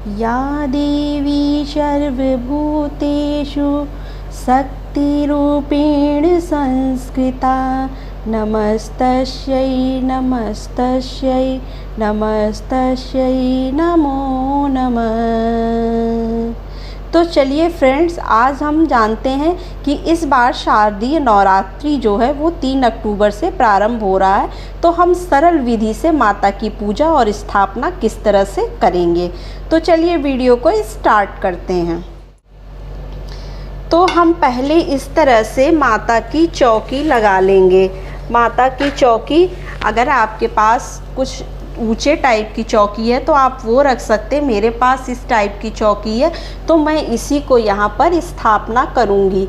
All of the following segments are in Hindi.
या देवी सर्वभूतेषु शक्तिरूपेण संस्कृता नमस्तस्यै नमस्तस्यै नमस्तस्यै नमो नमः। तो चलिए फ्रेंड्स, आज हम जानते हैं कि इस बार शारदीय नवरात्रि जो है वो 3 अक्टूबर से प्रारंभ हो रहा है। तो हम सरल विधि से माता की पूजा और स्थापना किस तरह से करेंगे। तो चलिए वीडियो को स्टार्ट करते हैं। तो हम पहले इस तरह से माता की चौकी लगा लेंगे। माता की चौकी, अगर आपके पास कुछ ऊंचे टाइप की चौकी है तो आप वो रख सकते हैं। मेरे पास इस टाइप की चौकी है तो मैं इसी को यहाँ पर स्थापना करूँगी।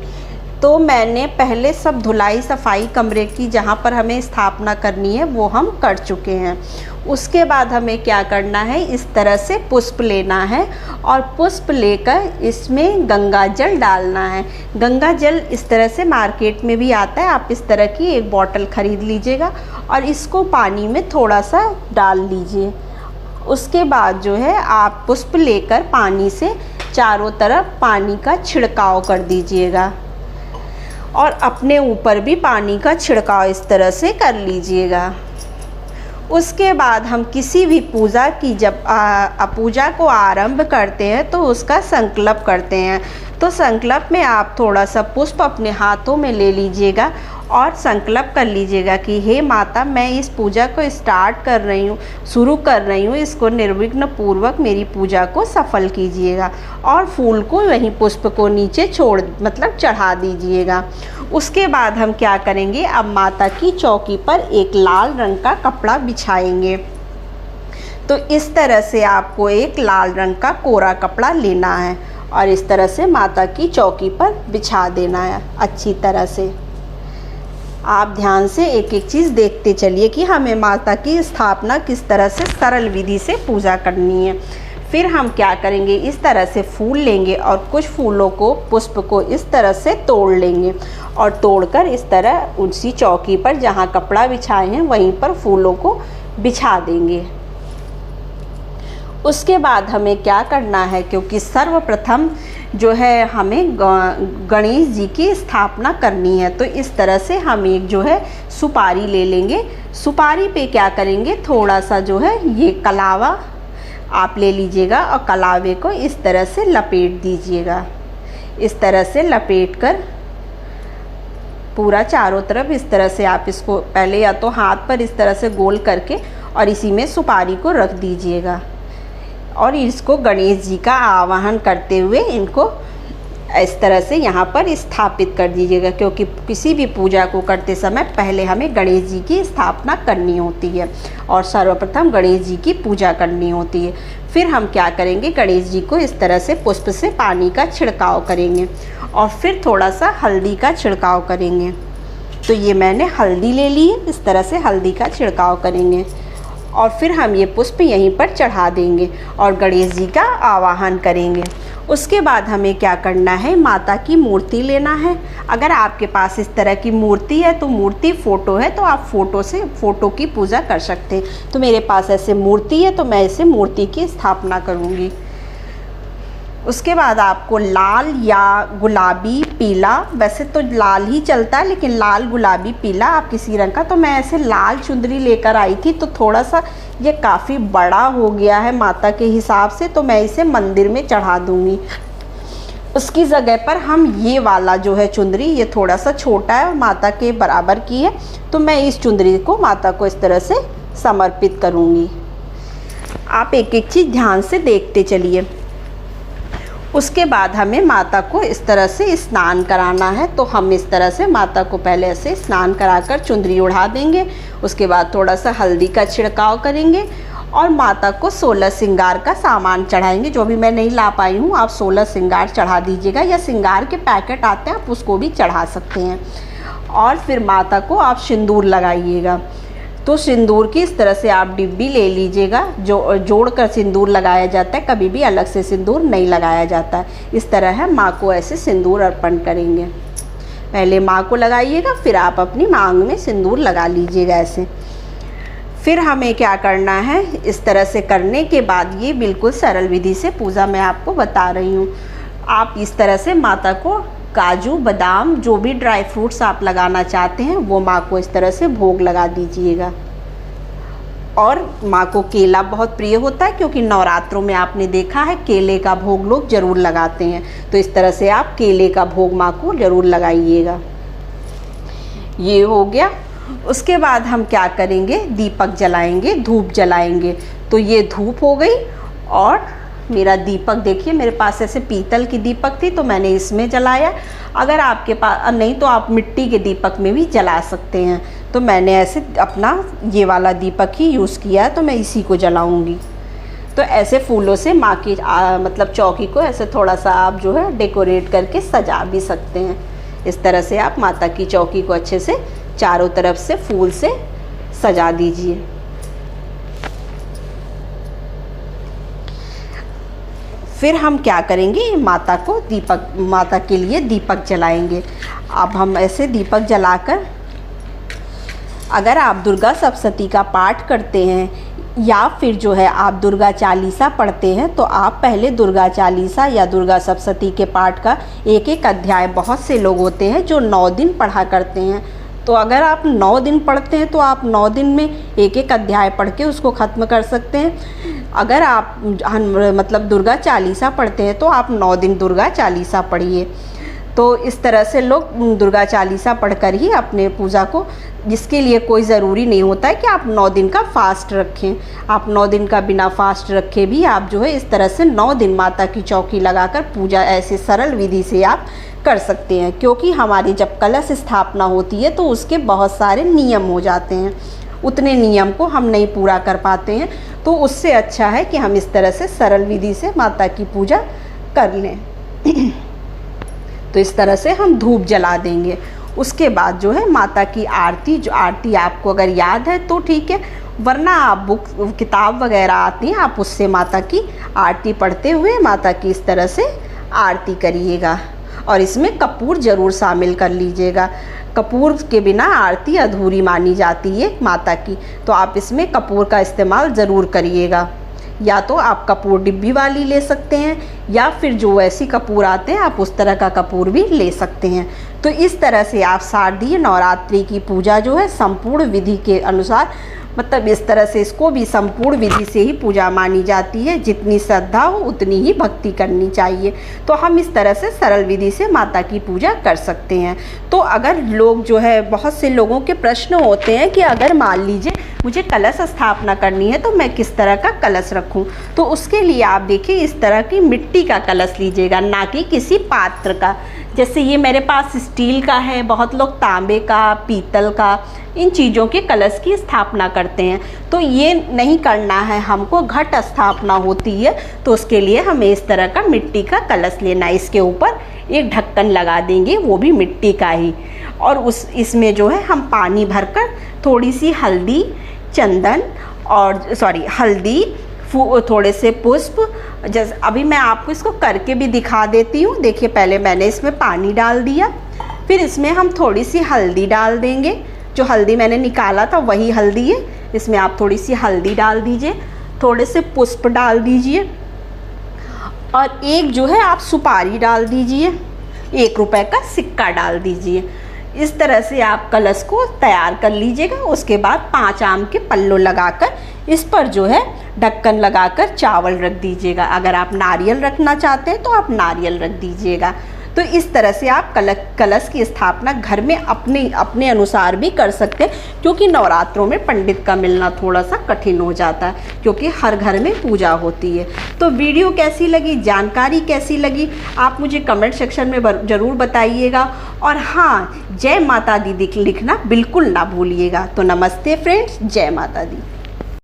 तो मैंने पहले सब धुलाई सफाई कमरे की जहाँ पर हमें स्थापना करनी है वो हम कर चुके हैं। उसके बाद हमें क्या करना है, इस तरह से पुष्प लेना है और पुष्प लेकर इसमें गंगा जल डालना है। गंगा जल इस तरह से मार्केट में भी आता है, आप इस तरह की एक बॉटल ख़रीद लीजिएगा और इसको पानी में थोड़ा सा डाल लीजिए। उसके बाद जो है आप पुष्प लेकर पानी से चारों तरफ पानी का छिड़काव कर दीजिएगा और अपने ऊपर भी पानी का छिड़काव इस तरह से कर लीजिएगा। उसके बाद हम किसी भी पूजा की जब पूजा को आरंभ करते हैं तो उसका संकल्प करते हैं। तो संकल्प में आप थोड़ा सा पुष्प अपने हाथों में ले लीजिएगा और संकल्प कर लीजिएगा कि हे माता, मैं इस पूजा को शुरू कर रही हूँ, इसको निर्विघ्न पूर्वक मेरी पूजा को सफल कीजिएगा और फूल को वहीं पुष्प को नीचे चढ़ा दीजिएगा। उसके बाद हम क्या करेंगे, अब माता की चौकी पर एक लाल रंग का कपड़ा बिछाएंगे। तो इस तरह से आपको एक लाल रंग का कोरा कपड़ा लेना है और इस तरह से माता की चौकी पर बिछा देना है अच्छी तरह से। आप ध्यान से एक एक चीज़ देखते चलिए कि हमें माता की स्थापना किस तरह से सरल विधि से पूजा करनी है। फिर हम क्या करेंगे, इस तरह से फूल लेंगे और कुछ फूलों को, पुष्प को इस तरह से तोड़ लेंगे और तोड़कर इस तरह उसी चौकी पर जहाँ कपड़ा बिछाए हैं वहीं पर फूलों को बिछा देंगे। उसके बाद हमें क्या करना है, क्योंकि सर्वप्रथम जो है हमें गणेश जी की स्थापना करनी है, तो इस तरह से हम एक जो है सुपारी ले लेंगे। सुपारी पे क्या करेंगे, थोड़ा सा जो है ये कलावा आप ले लीजिएगा और कलावे को इस तरह से लपेट दीजिएगा। इस तरह से लपेट कर पूरा चारों तरफ इस तरह से आप इसको पहले या तो हाथ पर इस तरह से गोल करके और इसी में सुपारी को रख दीजिएगा और इसको गणेश जी का आवाहन करते हुए इनको इस तरह से यहाँ पर स्थापित कर दीजिएगा, क्योंकि किसी भी पूजा को करते समय पहले हमें गणेश जी की स्थापना करनी होती है और सर्वप्रथम गणेश जी की पूजा करनी होती है। फिर हम क्या करेंगे, गणेश जी को इस तरह से पुष्प से पानी का छिड़काव करेंगे और फिर थोड़ा सा हल्दी का छिड़काव करेंगे। तो ये मैंने हल्दी ले ली है, इस तरह से हल्दी का छिड़काव करेंगे और फिर हम ये पुष्प यहीं पर चढ़ा देंगे और गणेश जी का आवाहन करेंगे। उसके बाद हमें क्या करना है, माता की मूर्ति लेना है। अगर आपके पास इस तरह की मूर्ति है तो मूर्ति फ़ोटो है तो आप फ़ोटो की पूजा कर सकते हैं। तो मेरे पास ऐसे मूर्ति है तो मैं इसे मूर्ति की स्थापना करूँगी। उसके बाद आपको लाल या गुलाबी पीला, वैसे तो लाल ही चलता है लेकिन लाल गुलाबी पीला आप किसी रंग का, तो मैं ऐसे लाल चुंदरी लेकर आई थी तो थोड़ा सा ये काफ़ी बड़ा हो गया है माता के हिसाब से, तो मैं इसे मंदिर में चढ़ा दूँगी। उसकी जगह पर हम ये वाला जो है चुंदरी, ये थोड़ा सा छोटा है और माता के बराबर की है, तो मैं इस चुंदरी को माता को इस तरह से समर्पित करूँगी। आप एक एक चीज़ ध्यान से देखते चलिए। उसके बाद हमें माता को इस तरह से स्नान कराना है, तो हम इस तरह से माता को पहले ऐसे स्नान कराकर चुंदरी उड़ा देंगे। उसके बाद थोड़ा सा हल्दी का छिड़काव करेंगे और माता को 16 श्रृंगार का सामान चढ़ाएंगे। जो भी मैं नहीं ला पाई हूँ, आप 16 श्रृंगार चढ़ा दीजिएगा या श्रृंगार के पैकेट आते हैं आप उसको भी चढ़ा सकते हैं। और फिर माता को आप सिंदूर लगाइएगा। तो सिंदूर की इस तरह से आप डिब्बी ले लीजिएगा, जो जोड़कर सिंदूर लगाया जाता है, कभी भी अलग से सिंदूर नहीं लगाया जाता है। इस तरह है माँ को ऐसे सिंदूर अर्पण करेंगे। पहले माँ को लगाइएगा, फिर आप अपनी मांग में सिंदूर लगा लीजिएगा ऐसे। फिर हमें क्या करना है, इस तरह से करने के बाद ये बिल्कुल सरल विधि से पूजा मैं आपको बता रही हूँ। आप इस तरह से माता को काजू बादाम जो भी ड्राई फ्रूट्स आप लगाना चाहते हैं वो माँ को इस तरह से भोग लगा दीजिएगा। और माँ को केला बहुत प्रिय होता है, क्योंकि नवरात्रों में आपने देखा है केले का भोग लोग ज़रूर लगाते हैं। तो इस तरह से आप केले का भोग माँ को ज़रूर लगाइएगा। ये हो गया। उसके बाद हम क्या करेंगे, दीपक जलाएंगे, धूप जलाएंगे। तो ये धूप हो गई। और मेरा दीपक देखिए, मेरे पास ऐसे पीतल की दीपक थी तो मैंने इसमें जलाया। अगर आपके पास नहीं तो आप मिट्टी के दीपक में भी जला सकते हैं। तो मैंने ऐसे अपना ये वाला दीपक ही यूज़ किया है, तो मैं इसी को जलाऊंगी। तो ऐसे फूलों से माँ की मतलब चौकी को ऐसे थोड़ा सा आप जो है डेकोरेट करके सजा भी सकते हैं। इस तरह से आप माता की चौकी को अच्छे से चारों तरफ से फूल से सजा दीजिए। फिर हम क्या करेंगे, माता के लिए दीपक जलाएंगे। अब हम ऐसे दीपक जलाकर, अगर आप दुर्गा सप्तशती का पाठ करते हैं या फिर जो है आप दुर्गा चालीसा पढ़ते हैं, तो आप पहले दुर्गा चालीसा या दुर्गा सप्तशती के पाठ का एक एक अध्याय, बहुत से लोग होते हैं जो 9 दिन पढ़ा करते हैं। तो अगर आप 9 दिन पढ़ते हैं तो आप 9 दिन में एक एक अध्याय पढ़ के उसको ख़त्म कर सकते हैं। अगर आप मतलब दुर्गा चालीसा पढ़ते हैं तो आप 9 दिन दुर्गा चालीसा पढ़िए। तो इस तरह से लोग दुर्गा चालीसा पढ़कर ही अपने पूजा को, जिसके लिए कोई ज़रूरी नहीं होता है कि आप 9 दिन का फास्ट रखें। आप 9 दिन का बिना फास्ट रखे भी आप जो है इस तरह से 9 दिन माता की चौकी लगाकर पूजा ऐसे सरल विधि से आप कर सकते हैं। क्योंकि हमारी जब कलश स्थापना होती है तो उसके बहुत सारे नियम हो जाते हैं, उतने नियम को हम नहीं पूरा कर पाते हैं। तो उससे अच्छा है कि हम इस तरह से सरल विधि से माता की पूजा कर लें। तो इस तरह से हम धूप जला देंगे। उसके बाद जो है माता की आरती, जो आरती आपको अगर याद है तो ठीक है, वरना आप बुक किताब वगैरह आती हैं, आप उससे माता की आरती पढ़ते हुए माता की इस तरह से आरती करिएगा। और इसमें कपूर ज़रूर शामिल कर लीजिएगा। कपूर के बिना आरती अधूरी मानी जाती है माता की। तो आप इसमें कपूर का इस्तेमाल ज़रूर करिएगा। या तो आप कपूर डिब्बी वाली ले सकते हैं, या फिर जो ऐसी कपूर आते हैं आप उस तरह का कपूर भी ले सकते हैं। तो इस तरह से आप शारदीय नवरात्रि की पूजा जो है संपूर्ण विधि के अनुसार, मतलब इस तरह से इसको भी संपूर्ण विधि से ही पूजा मानी जाती है। जितनी श्रद्धा हो उतनी ही भक्ति करनी चाहिए। तो हम इस तरह से सरल विधि से माता की पूजा कर सकते हैं। तो अगर लोग जो है, बहुत से लोगों के प्रश्न होते हैं कि अगर मान लीजिए मुझे कलश स्थापना करनी है तो मैं किस तरह का कलश रखूं। तो उसके लिए आप देखिए, इस तरह की मिट्टी का कलश लीजिएगा, ना कि किसी पात्र का। जैसे ये मेरे पास स्टील का है, बहुत लोग तांबे का, पीतल का, इन चीज़ों के कलश की स्थापना करते हैं। तो ये नहीं करना है, हमको घट स्थापना होती है। तो उसके लिए हमें इस तरह का मिट्टी का कलश लेना है। इसके ऊपर एक ढक्कन लगा देंगे, वो भी मिट्टी का ही। और इसमें जो है हम पानी भरकर थोड़ी सी हल्दी, चंदन और हल्दी, थोड़े से पुष्प, जैसे अभी मैं आपको इसको करके भी दिखा देती हूँ। देखिए, पहले मैंने इसमें पानी डाल दिया, फिर इसमें हम थोड़ी सी हल्दी डाल देंगे। जो हल्दी मैंने निकाला था वही हल्दी है, इसमें आप थोड़ी सी हल्दी डाल दीजिए, थोड़े से पुष्प डाल दीजिए, और एक जो है आप सुपारी डाल दीजिए, 1 रुपए का सिक्का डाल दीजिए। इस तरह से आप कलश को तैयार कर लीजिएगा। उसके बाद 5 आम के पल्लों लगाकर इस पर जो है ढक्कन लगाकर चावल रख दीजिएगा। अगर आप नारियल रखना चाहते हैं तो आप नारियल रख दीजिएगा। तो इस तरह से आप कलश की स्थापना घर में अपने अनुसार भी कर सकते हैं, क्योंकि नवरात्रों में पंडित का मिलना थोड़ा सा कठिन हो जाता है, क्योंकि हर घर में पूजा होती है। तो वीडियो कैसी लगी, जानकारी कैसी लगी, आप मुझे कमेंट सेक्शन में ज़रूर बताइएगा। और हाँ, जय माता दी लिखना बिल्कुल ना भूलिएगा। तो नमस्ते फ्रेंड्स, जय माता दी।